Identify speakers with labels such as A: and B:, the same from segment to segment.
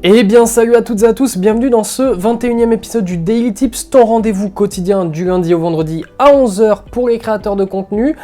A: Eh bien salut à toutes et à tous, bienvenue dans ce 21e épisode du Daily Tips, ton rendez-vous quotidien du lundi au vendredi à 11h pour les créateurs de contenu.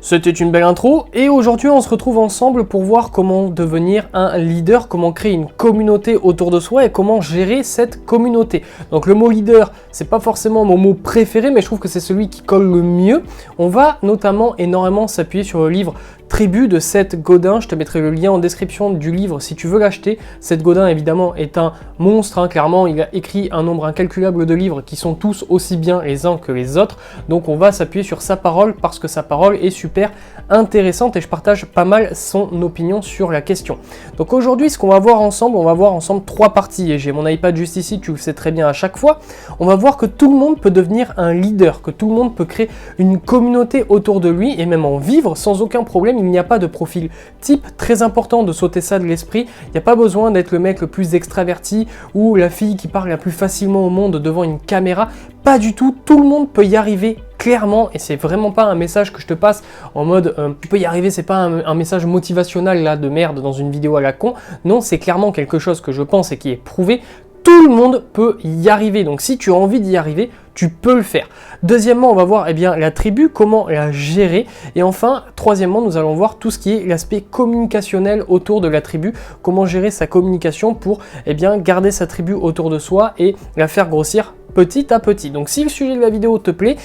A: C'était une belle intro et aujourd'hui on se retrouve ensemble pour voir comment devenir un leader, comment créer une communauté autour de soi et comment gérer cette communauté. Donc le mot leader, c'est pas forcément mon mot préféré mais je trouve que c'est celui qui colle le mieux. On va notamment énormément s'appuyer sur le livre Tribu de Seth Godin, je te mettrai le lien en description du livre si tu veux l'acheter. Seth Godin évidemment est un monstre, clairement il a écrit un nombre incalculable de livres qui sont tous aussi bien les uns que les autres, donc on va s'appuyer sur sa parole parce que sa parole est super intéressante et je partage pas mal son opinion sur la question. Donc aujourd'hui ce qu'on va voir ensemble, on va voir ensemble trois parties et j'ai mon iPad juste ici, tu le sais très bien à chaque fois. On va voir que tout le monde peut devenir un leader, que tout le monde peut créer une communauté autour de lui et même en vivre sans aucun problème. Il n'y a pas de profil type, très important de sauter ça de l'esprit. Il n'y a pas besoin d'être le mec le plus extraverti ou la fille qui parle la plus facilement au monde devant une caméra. Pas du tout, tout le monde peut y arriver clairement et c'est vraiment pas un message que je te passe en mode tu peux y arriver, c'est pas un message motivationnel là de merde dans une vidéo à la con. Non, c'est clairement quelque chose que je pense et qui est prouvé. Tout le monde peut y arriver, donc si tu as envie d'y arriver, tu peux le faire. Deuxièmement, on va voir la tribu, comment la gérer. Et enfin, troisièmement, nous allons voir tout ce qui est l'aspect communicationnel autour de la tribu, comment gérer sa communication pour garder sa tribu autour de soi et la faire grossir petit à petit. Donc si le sujet de la vidéo te plaît,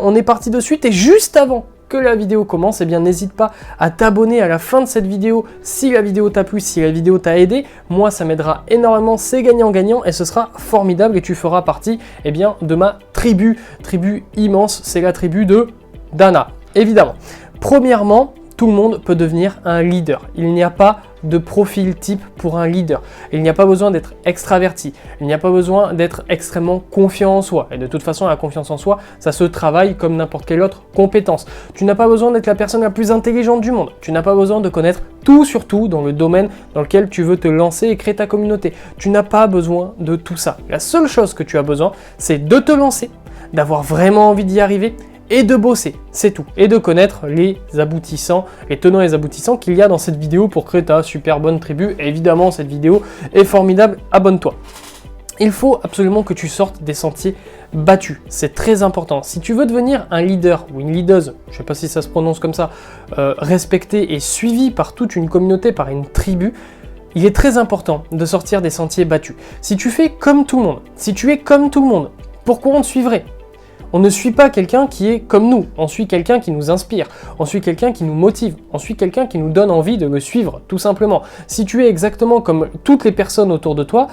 A: on est parti de suite et juste avant que la vidéo commence, n'hésite pas à t'abonner à la fin de cette vidéo si la vidéo t'a plu, si la vidéo t'a aidé. Moi, ça m'aidera énormément, c'est gagnant-gagnant et ce sera formidable et tu feras partie de ma tribu immense, c'est la tribu de Dana, évidemment. Premièrement, tout le monde peut devenir un leader. Il n'y a pas de profil type pour un leader. Il n'y a pas besoin d'être extraverti. Il n'y a pas besoin d'être extrêmement confiant en soi. Et de toute façon, la confiance en soi, ça se travaille comme n'importe quelle autre compétence. Tu n'as pas besoin d'être la personne la plus intelligente du monde. Tu n'as pas besoin de connaître tout sur tout dans le domaine dans lequel tu veux te lancer et créer ta communauté. Tu n'as pas besoin de tout ça. La seule chose que tu as besoin, c'est de te lancer, d'avoir vraiment envie d'y arriver et de bosser, c'est tout. Et de connaître les aboutissants, les tenants et les aboutissants qu'il y a dans cette vidéo pour créer ta super bonne tribu. Et évidemment, cette vidéo est formidable, abonne-toi. Il faut absolument que tu sortes des sentiers battus, c'est très important. Si tu veux devenir un leader ou une leaduse, je ne sais pas si ça se prononce comme ça, respecté et suivi par toute une communauté, par une tribu, il est très important de sortir des sentiers battus. Si tu fais comme tout le monde, si tu es comme tout le monde, pourquoi on te suivrait ? On ne suit pas quelqu'un qui est comme nous, on suit quelqu'un qui nous inspire, on suit quelqu'un qui nous motive, on suit quelqu'un qui nous donne envie de le suivre, tout simplement. Si tu es exactement comme toutes les personnes autour de toi,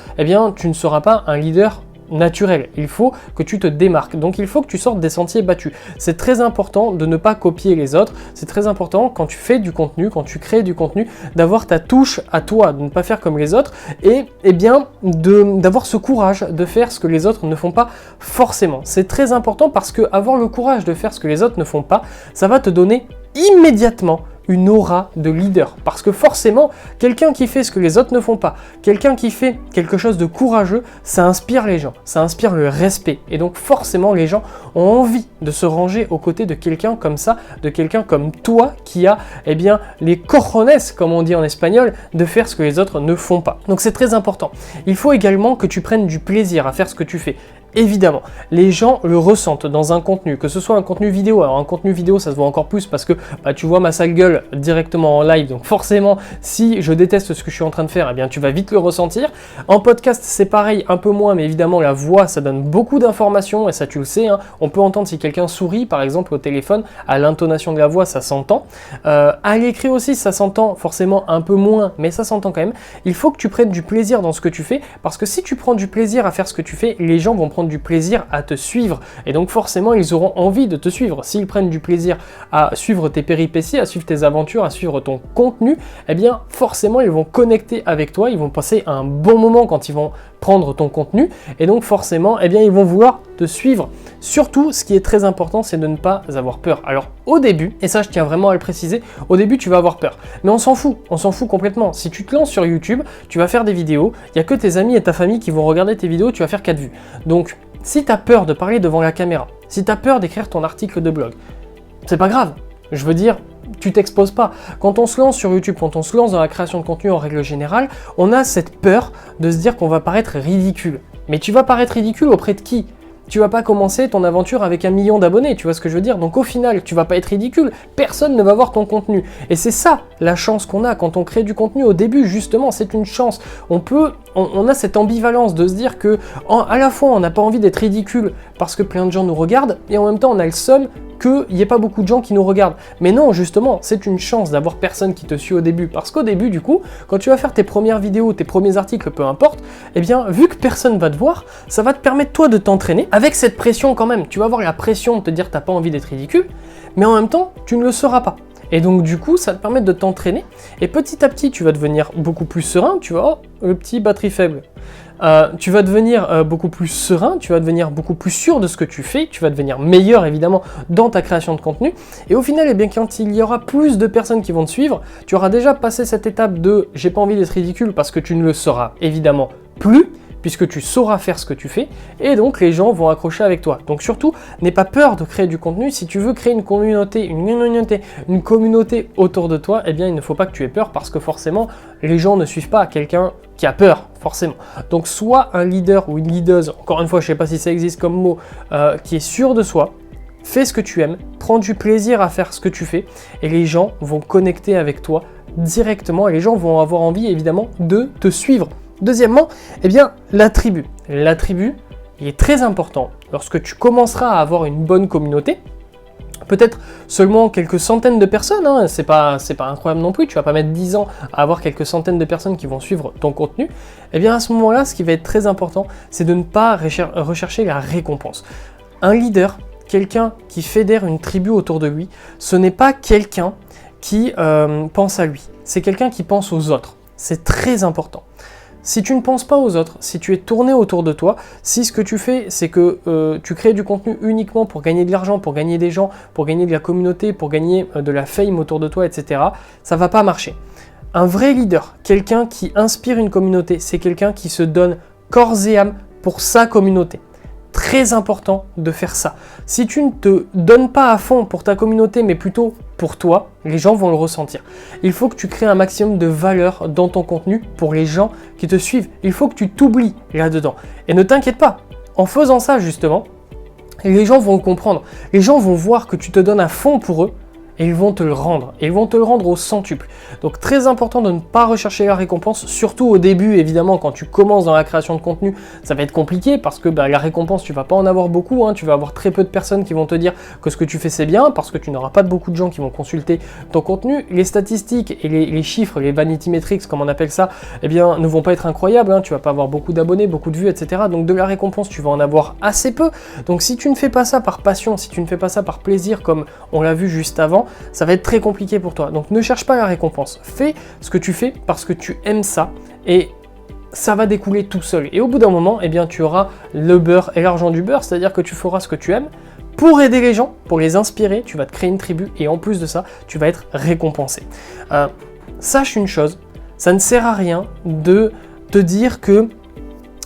A: tu ne seras pas un leader naturel. Il faut que tu te démarques. Donc il faut que tu sortes des sentiers battus. C'est très important de ne pas copier les autres. C'est très important quand tu fais du contenu, quand tu crées du contenu, d'avoir ta touche à toi, de ne pas faire comme les autres et d'avoir ce courage de faire ce que les autres ne font pas forcément. C'est très important parce que avoir le courage de faire ce que les autres ne font pas, ça va te donner immédiatement une aura de leader. Parce que forcément, quelqu'un qui fait ce que les autres ne font pas, quelqu'un qui fait quelque chose de courageux, ça inspire les gens, ça inspire le respect. Et donc forcément, les gens ont envie de se ranger aux côtés de quelqu'un comme ça, de quelqu'un comme toi qui a les cojones, comme on dit en espagnol, de faire ce que les autres ne font pas. Donc c'est très important. Il faut également que tu prennes du plaisir à faire ce que tu fais. Évidemment, les gens le ressentent dans un contenu, que ce soit un contenu vidéo. Alors un contenu vidéo, ça se voit encore plus parce que tu vois ma sale gueule directement en live. Donc forcément, si je déteste ce que je suis en train de faire, tu vas vite le ressentir. En podcast, c'est pareil, un peu moins, mais évidemment, la voix, ça donne beaucoup d'informations et ça, tu le sais. On peut entendre si quelqu'un sourit, par exemple, au téléphone, à l'intonation de la voix, ça s'entend. À l'écrit aussi, ça s'entend forcément un peu moins, mais ça s'entend quand même. Il faut que tu prennes du plaisir dans ce que tu fais parce que si tu prends du plaisir à faire ce que tu fais, les gens vont prendre du plaisir à te suivre et donc forcément ils auront envie de te suivre. S'ils prennent du plaisir à suivre tes péripéties, à suivre tes aventures, à suivre ton contenu, forcément ils vont connecter avec toi, ils vont passer un bon moment quand ils vont prendre ton contenu et donc forcément ils vont vouloir te suivre. Surtout, ce qui est très important, c'est de ne pas avoir peur. Alors au début, et ça je tiens vraiment à le préciser, au début tu vas avoir peur, mais on s'en fout complètement. Si tu te lances sur YouTube, tu vas faire des vidéos, il n'y a que tes amis et ta famille qui vont regarder tes vidéos, tu vas faire 4 vues. Donc si tu as peur de parler devant la caméra, si tu as peur d'écrire ton article de blog, c'est pas grave. Je veux dire, tu t'exposes pas. Quand on se lance sur YouTube, quand on se lance dans la création de contenu en règle générale, on a cette peur de se dire qu'on va paraître ridicule. Mais tu vas paraître ridicule auprès de qui ? Tu vas pas commencer ton aventure avec 1 million d'abonnés, tu vois ce que je veux dire? Donc au final, tu vas pas être ridicule, personne ne va voir ton contenu. Et c'est ça la chance qu'on a quand on crée du contenu au début, justement, c'est une chance. On a cette ambivalence de se dire que à la fois on n'a pas envie d'être ridicule parce que plein de gens nous regardent, et en même temps on a le seum qu'il n'y ait pas beaucoup de gens qui nous regardent. Mais non, justement, c'est une chance d'avoir personne qui te suit au début. Parce qu'au début, du coup, quand tu vas faire tes premières vidéos, tes premiers articles, peu importe, eh bien, vu que personne va te voir, ça va te permettre, toi, de t'entraîner avec cette pression quand même. Tu vas avoir la pression de te dire que tu n'as pas envie d'être ridicule, mais en même temps, tu ne le seras pas. Et donc, du coup, ça te permet de t'entraîner. Et petit à petit, tu vas devenir beaucoup plus serein. Tu vois, le petit batterie faible. Tu vas devenir beaucoup plus serein, tu vas devenir beaucoup plus sûr de ce que tu fais, tu vas devenir meilleur évidemment dans ta création de contenu. Et au final, eh bien, quand il y aura plus de personnes qui vont te suivre, tu auras déjà passé cette étape de j'ai pas envie d'être ridicule parce que tu ne le seras évidemment plus, puisque tu sauras faire ce que tu fais, et donc les gens vont accrocher avec toi. Donc surtout, n'aie pas peur de créer du contenu. Si tu veux créer une communauté autour de toi, eh bien il ne faut pas que tu aies peur, parce que forcément, les gens ne suivent pas quelqu'un qui a peur, forcément. Donc sois un leader ou une leaduse, encore une fois, je ne sais pas si ça existe comme mot, qui est sûr de soi, fais ce que tu aimes, prends du plaisir à faire ce que tu fais, et les gens vont connecter avec toi directement, et les gens vont avoir envie évidemment de te suivre. Deuxièmement, eh bien, la tribu. La tribu, il est très important lorsque tu commenceras à avoir une bonne communauté. Peut-être seulement quelques centaines de personnes, hein, c'est pas incroyable non plus, tu vas pas mettre 10 ans à avoir quelques centaines de personnes qui vont suivre ton contenu. Eh bien à ce moment-là, ce qui va être très important, c'est de ne pas rechercher la récompense. Un leader, quelqu'un qui fédère une tribu autour de lui, ce n'est pas quelqu'un qui pense à lui, c'est quelqu'un qui pense aux autres. C'est très important. Si tu ne penses pas aux autres, si tu es tourné autour de toi, si ce que tu fais, c'est que tu crées du contenu uniquement pour gagner de l'argent, pour gagner des gens, pour gagner de la communauté, pour gagner de la fame autour de toi, etc., ça ne va pas marcher. Un vrai leader, quelqu'un qui inspire une communauté, c'est quelqu'un qui se donne corps et âme pour sa communauté. Très important de faire ça. Si tu ne te donnes pas à fond pour ta communauté, mais plutôt pour toi, les gens vont le ressentir. Il faut que tu crées un maximum de valeur dans ton contenu pour les gens qui te suivent. Il faut que tu t'oublies là-dedans. Et ne t'inquiète pas, en faisant ça justement, les gens vont le comprendre. Les gens vont voir que tu te donnes à fond pour eux, et ils vont te le rendre. Et ils vont te le rendre au centuple. Donc très important de ne pas rechercher la récompense, surtout au début, évidemment, quand tu commences dans la création de contenu, ça va être compliqué parce que la récompense, tu vas pas en avoir beaucoup, hein, tu vas avoir très peu de personnes qui vont te dire que ce que tu fais c'est bien, parce que tu n'auras pas beaucoup de gens qui vont consulter ton contenu. Les statistiques et les chiffres, les vanity metrics, comme on appelle ça, eh bien, ne vont pas être incroyables, hein, tu vas pas avoir beaucoup d'abonnés, beaucoup de vues, etc. Donc de la récompense, tu vas en avoir assez peu. Donc si tu ne fais pas ça par passion, si tu ne fais pas ça par plaisir, comme on l'a vu juste avant, ça va être très compliqué pour toi. Donc ne cherche pas la récompense. Fais ce que tu fais parce que tu aimes ça et ça va découler tout seul. Et au bout d'un moment, eh bien, tu auras le beurre et l'argent du beurre, c'est-à-dire que tu feras ce que tu aimes pour aider les gens, pour les inspirer, tu vas te créer une tribu et en plus de ça, tu vas être récompensé. Sache une chose, ça ne sert à rien de te dire que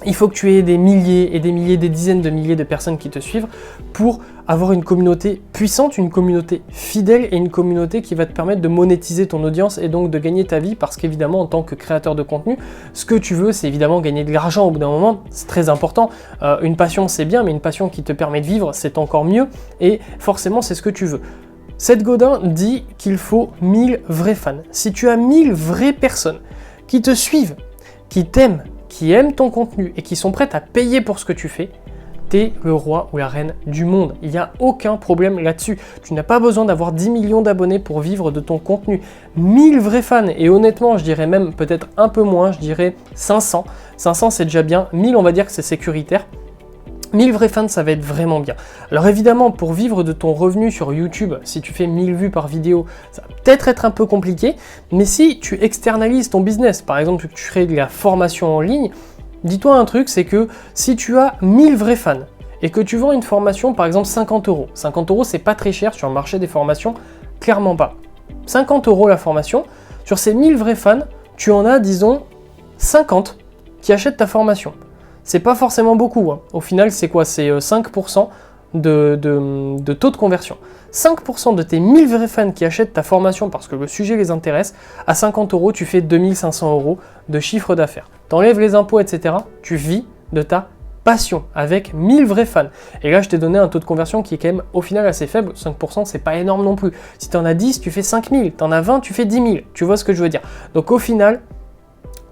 A: il faut que tu aies des milliers et des milliers, des dizaines de milliers de personnes qui te suivent pour avoir une communauté puissante, une communauté fidèle et une communauté qui va te permettre de monétiser ton audience et donc de gagner ta vie, parce qu'évidemment en tant que créateur de contenu, ce que tu veux c'est évidemment gagner de l'argent au bout d'un moment, c'est très important. Une passion c'est bien, mais une passion qui te permet de vivre c'est encore mieux et forcément c'est ce que tu veux. Seth Godin dit qu'il faut 1000 vrais fans. Si tu as 1000 vraies personnes qui te suivent, qui t'aiment, qui aiment ton contenu et qui sont prêtes à payer pour ce que tu fais, t'es le roi ou la reine du monde. Il n'y a aucun problème là-dessus. Tu n'as pas besoin d'avoir 10 millions d'abonnés pour vivre de ton contenu. 1000 vrais fans, et honnêtement, je dirais même peut-être un peu moins, je dirais 500. 500, c'est déjà bien. 1000, on va dire que c'est sécuritaire. 1000 vrais fans, ça va être vraiment bien. Alors évidemment, pour vivre de ton revenu sur YouTube, si tu fais 1000 vues par vidéo, ça va peut-être être un peu compliqué, mais si tu externalises ton business, par exemple que tu crées de la formation en ligne, dis-toi un truc, c'est que si tu as 1000 vrais fans et que tu vends une formation, par exemple 50 €, 50 € c'est pas très cher sur le marché des formations, clairement pas. 50 € la formation, sur ces 1000 vrais fans, tu en as, disons, 50 qui achètent ta formation. C'est pas forcément beaucoup, hein. Au final, c'est quoi? C'est 5%. de taux de conversion. 5% de tes 1000 vrais fans qui achètent ta formation parce que le sujet les intéresse, à 50 €, tu fais 2500 € de chiffre d'affaires. Tu enlèves les impôts, etc. Tu vis de ta passion avec 1000 vrais fans. Et là, je t'ai donné un taux de conversion qui est quand même au final assez faible. 5%, c'est pas énorme non plus. Si tu en as 10, tu fais 5000. Tu en as 20, tu fais 10 000. Tu vois ce que je veux dire. Donc au final,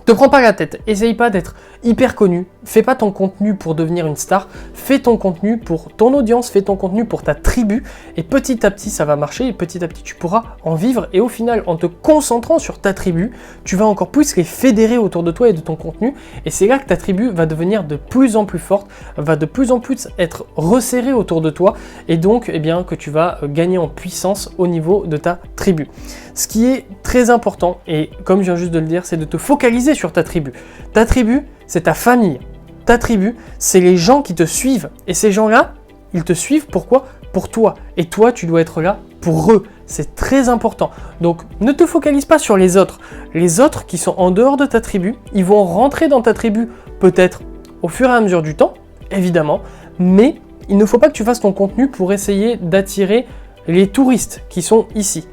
A: te prends pas la tête, essaye pas d'être hyper connu, fais pas ton contenu pour devenir une star, fais ton contenu pour ton audience, fais ton contenu pour ta tribu, et petit à petit ça va marcher, et petit à petit tu pourras en vivre, et au final en te concentrant sur ta tribu, tu vas encore plus les fédérer autour de toi et de ton contenu, et c'est là que ta tribu va devenir de plus en plus forte, va de plus en plus être resserrée autour de toi, et donc eh bien, que tu vas gagner en puissance au niveau de ta tribu. Ce qui est très important, et comme je viens juste de le dire, c'est de te focaliser sur ta tribu. Ta tribu, c'est ta famille. Ta tribu, c'est les gens qui te suivent. Et ces gens-là, ils te suivent pourquoi ? Pour toi. Et toi, tu dois être là pour eux. C'est très important. Donc, ne te focalise pas sur les autres. Les autres qui sont en dehors de ta tribu, ils vont rentrer dans ta tribu peut-être au fur et à mesure du temps, évidemment, mais il ne faut pas que tu fasses ton contenu pour essayer d'attirer les touristes qui sont ici.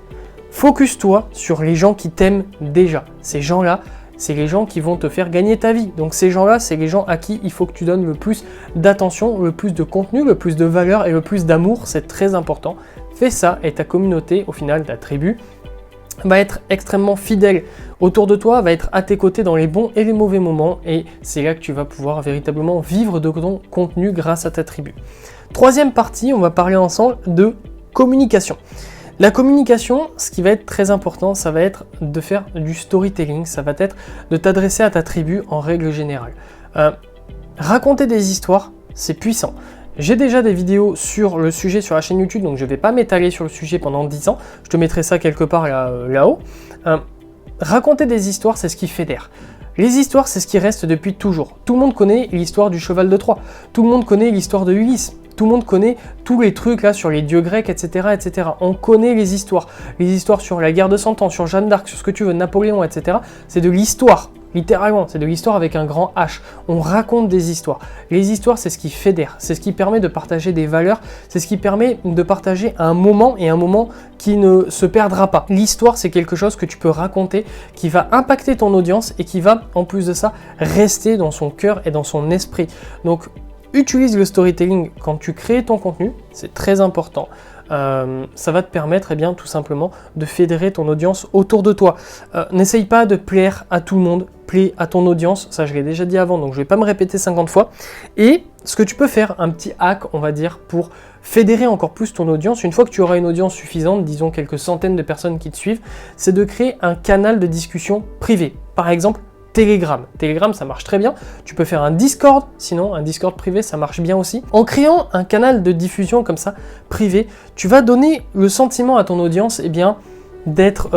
A: Focus-toi sur les gens qui t'aiment déjà. Ces gens-là, c'est les gens qui vont te faire gagner ta vie. Donc ces gens-là, c'est les gens à qui il faut que tu donnes le plus d'attention, le plus de contenu, le plus de valeur et le plus d'amour. C'est très important. Fais ça et ta communauté, au final, ta tribu, va être extrêmement fidèle autour de toi, va être à tes côtés dans les bons et les mauvais moments. Et c'est là que tu vas pouvoir véritablement vivre de ton contenu grâce à ta tribu. Troisième partie, on va parler ensemble de communication. La communication, ce qui va être très important, ça va être de faire du storytelling, ça va être de t'adresser à ta tribu en règle générale. Raconter des histoires, c'est puissant. J'ai déjà des vidéos sur le sujet sur la chaîne YouTube, donc je ne vais pas m'étaler sur le sujet pendant 10 ans. Je te mettrai ça quelque part là-haut. Raconter des histoires, c'est ce qui fédère. Les histoires, c'est ce qui reste depuis toujours. Tout le monde connaît l'histoire du cheval de Troie. Tout le monde connaît l'histoire de Ulysse. Tout le monde connaît tous les trucs là sur les dieux grecs, etc., etc. On connaît les histoires sur la guerre de 100 ans, sur Jeanne d'Arc, sur ce que tu veux, Napoléon, etc. C'est de l'histoire, littéralement, c'est de l'histoire avec un grand H. On raconte des histoires. Les histoires, c'est ce qui fédère, c'est ce qui permet de partager des valeurs, c'est ce qui permet de partager un moment et un moment qui ne se perdra pas. L'histoire, c'est quelque chose que tu peux raconter, qui va impacter ton audience et qui va, en plus de ça, rester dans son cœur et dans son esprit. Donc, utilise le storytelling quand tu crées ton contenu, c'est très important. Ça va te permettre tout simplement de fédérer ton audience autour de toi. N'essaye pas de plaire à tout le monde, plaît à ton audience, ça je l'ai déjà dit avant, donc je ne vais pas me répéter 50 fois. Et ce que tu peux faire, un petit hack, on va dire, pour fédérer encore plus ton audience, une fois que tu auras une audience suffisante, disons quelques centaines de personnes qui te suivent, c'est de créer un canal de discussion privé. Par exemple, Telegram. Telegram, ça marche très bien. Tu peux faire un Discord, sinon un Discord privé, ça marche bien aussi. En créant un canal de diffusion comme ça, privé, tu vas donner le sentiment à ton audience d'être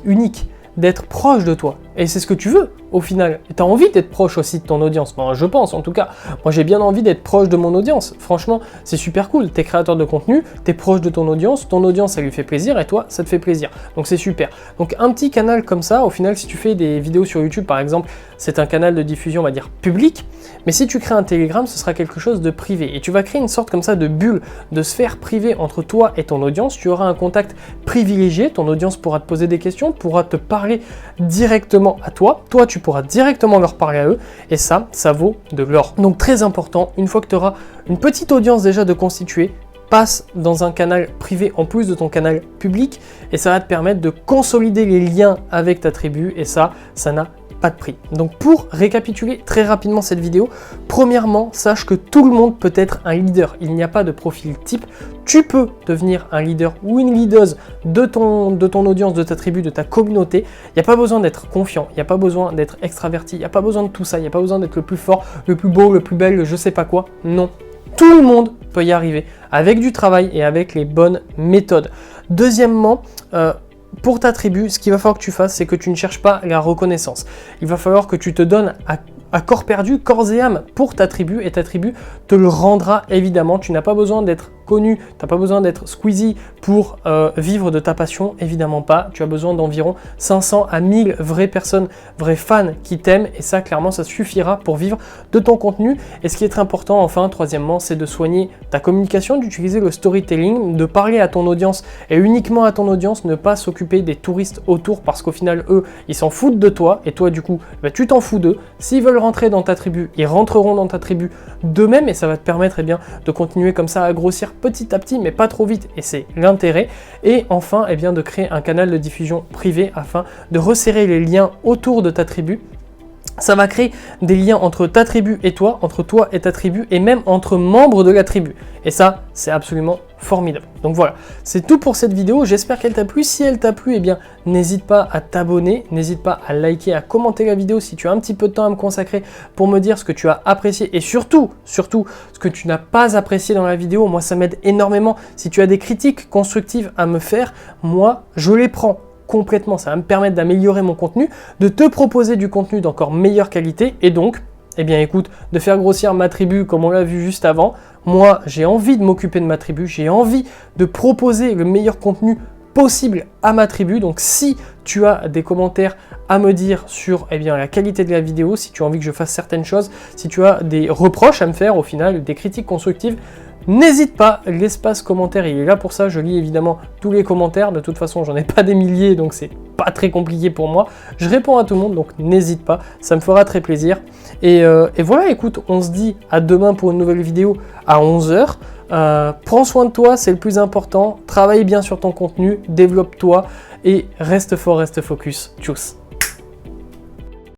A: unique, d'être proche de toi. Et c'est ce que tu veux, au final. Tu as envie d'être proche aussi de ton audience. Bon, je pense, en tout cas. Moi, j'ai bien envie d'être proche de mon audience. Franchement, c'est super cool. Tu es créateur de contenu, tu es proche de ton audience, ça lui fait plaisir, et toi, ça te fait plaisir. Donc, c'est super. Donc, un petit canal comme ça, au final, si tu fais des vidéos sur YouTube, par exemple, c'est un canal de diffusion, on va dire, public. Mais si tu crées un Telegram, ce sera quelque chose de privé. Et tu vas créer une sorte comme ça de bulle, de sphère privée entre toi et ton audience. Tu auras un contact privilégié. Ton audience pourra te poser des questions, pourra te parler directement à toi. Toi, tu pourras directement leur parler à eux. Et ça vaut de l'or. Donc, très important, une fois que tu auras une petite audience déjà de constituer, passe dans un canal privé en plus de ton canal public. Et ça va te permettre de consolider les liens avec ta tribu. Et ça n'a pas de prix. Donc pour récapituler très rapidement cette vidéo, premièrement, sache que tout le monde peut être un leader. Il n'y a pas de profil type. Tu peux devenir un leader ou une leaduse de ton audience, de ta tribu, de ta communauté. Il n'y a pas besoin d'être confiant, il n'y a pas besoin d'être extraverti, il n'y a pas besoin de tout ça, il n'y a pas besoin d'être le plus fort, le plus beau, le plus belle, le je sais pas quoi. Non. Tout le monde peut y arriver avec du travail et avec les bonnes méthodes. Deuxièmement, pour ta tribu, ce qu'il va falloir que tu fasses, c'est que tu ne cherches pas la reconnaissance. Il va falloir que tu te donnes à corps perdu, corps et âme pour ta tribu, et ta tribu te le rendra évidemment. Tu n'as pas besoin d'être connu, t'as pas besoin d'être Squeezie pour vivre de ta passion, évidemment pas. Tu as besoin d'environ 500 à 1000 vraies personnes, vrais fans qui t'aiment, et ça clairement ça suffira pour vivre de ton contenu. Et ce qui est très important enfin, troisièmement, c'est de soigner ta communication, d'utiliser le storytelling, de parler à ton audience et uniquement à ton audience, ne pas s'occuper des touristes autour parce qu'au final eux ils s'en foutent de toi et toi du coup tu t'en fous d'eux. S'ils veulent rentrer dans ta tribu, ils rentreront dans ta tribu d'eux-mêmes et ça va te permettre de continuer comme ça à grossir petit à petit mais pas trop vite, et c'est l'intérêt. Et enfin de créer un canal de diffusion privé afin de resserrer les liens autour de ta tribu. Ça va créer des liens entre ta tribu et toi, entre toi et ta tribu, et même entre membres de la tribu. Et ça, c'est absolument formidable. Donc voilà, c'est tout pour cette vidéo. J'espère qu'elle t'a plu. Si elle t'a plu, n'hésite pas à t'abonner, n'hésite pas à liker, à commenter la vidéo si tu as un petit peu de temps à me consacrer pour me dire ce que tu as apprécié et surtout, ce que tu n'as pas apprécié dans la vidéo. Moi, ça m'aide énormément. Si tu as des critiques constructives à me faire, moi, je les prends complètement, ça va me permettre d'améliorer mon contenu, de te proposer du contenu d'encore meilleure qualité et donc, écoute, de faire grossir ma tribu comme on l'a vu juste avant. Moi, j'ai envie de m'occuper de ma tribu, j'ai envie de proposer le meilleur contenu possible à ma tribu. Donc si tu as des commentaires à me dire sur la qualité de la vidéo, si tu as envie que je fasse certaines choses, si tu as des reproches à me faire au final, des critiques constructives, n'hésite pas, l'espace commentaire il est là pour ça, je lis évidemment tous les commentaires, de toute façon j'en ai pas des milliers donc c'est pas très compliqué pour moi, je réponds à tout le monde donc n'hésite pas, ça me fera très plaisir. Et voilà, écoute, on se dit à demain pour une nouvelle vidéo à 11 h. Prends soin de toi, c'est le plus important, travaille bien sur ton contenu, développe-toi et reste fort, reste focus, tchuss.